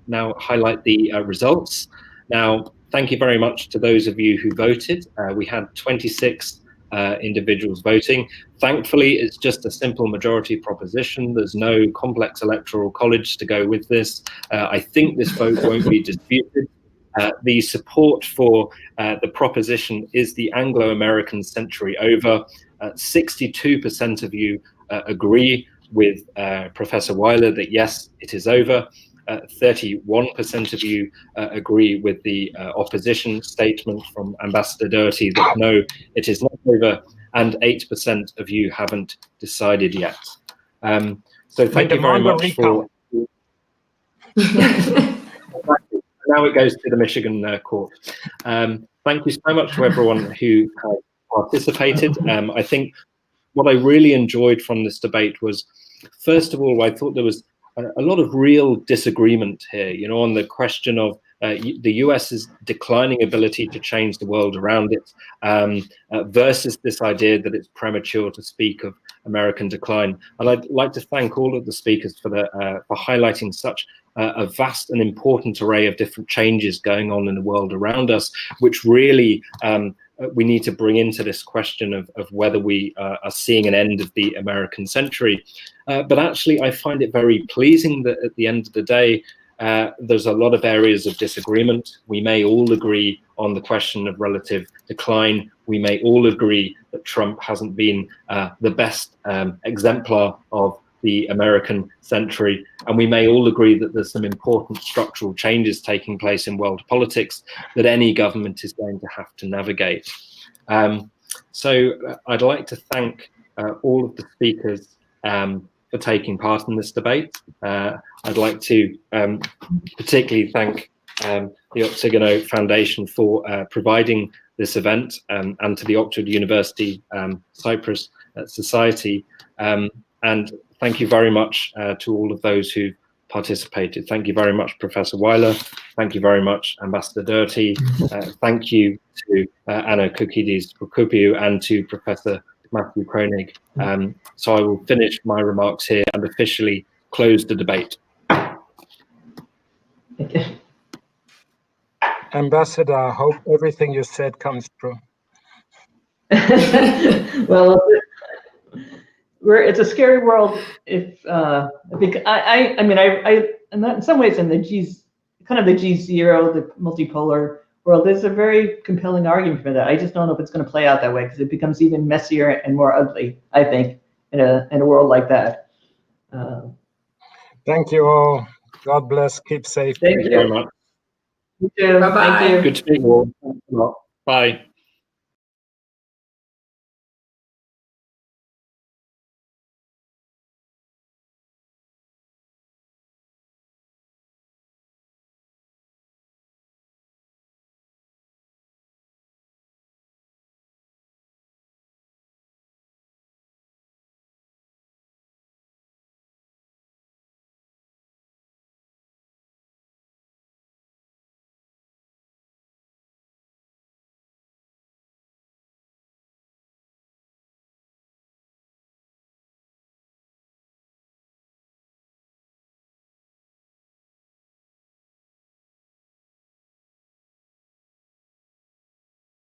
now highlight the results. Now, thank you very much to those of you who voted. We had 26 individuals voting. Thankfully, it's just a simple majority proposition. There's no complex electoral college to go with this. I think this vote won't be disputed. The support for the proposition is the Anglo-American century over. 62% of you agree with Professor Weiler that yes, it is over. 31% of you agree with the opposition statement from Ambassador Doherty that no, it is not over, and 8% of you haven't decided yet. So thank you very much for... Now it goes to the Michigan court. Thank you so much to everyone who participated. I think what I really enjoyed from this debate was, first of all, I thought there was a lot of real disagreement here, you know, on the question of the US's declining ability to change the world around it versus this idea that it's premature to speak of American decline. And I'd like to thank all of the speakers for highlighting such a vast and important array of different changes going on in the world around us, which really we need to bring into this question of whether we are seeing an end of the American century. But actually, I find it very pleasing that at the end of the day, there's a lot of areas of disagreement. We may all agree on the question of relative decline. We may all agree that Trump hasn't been the best exemplar of the American century, and we may all agree that there's some important structural changes taking place in world politics that any government is going to have to navigate. So I'd like to thank all of the speakers for taking part in this debate. I'd like to particularly thank the Oxygono Foundation for providing this event, and to the Oxford University Cyprus Society, and thank you very much to all of those who participated. Thank you very much, Professor Weiler. Thank you very much, Ambassador Dirty. Thank you to Anna Koukidis-Prokopiou and to Professor Matthew Kronig. So I will finish my remarks here and officially close the debate. Okay. Ambassador, I hope everything you said comes true. Well, it's a scary world. If I mean, in some ways, in the kind of the G0, the multipolar world, there's a very compelling argument for that. I just don't know if it's going to play out that way, because it becomes even messier and more ugly, I think, in a world like that. Thank you all. God bless. Keep safe. Thank you Very much. You too. Bye-bye. Thank you. Good to meet you all. Thanks a lot. Bye.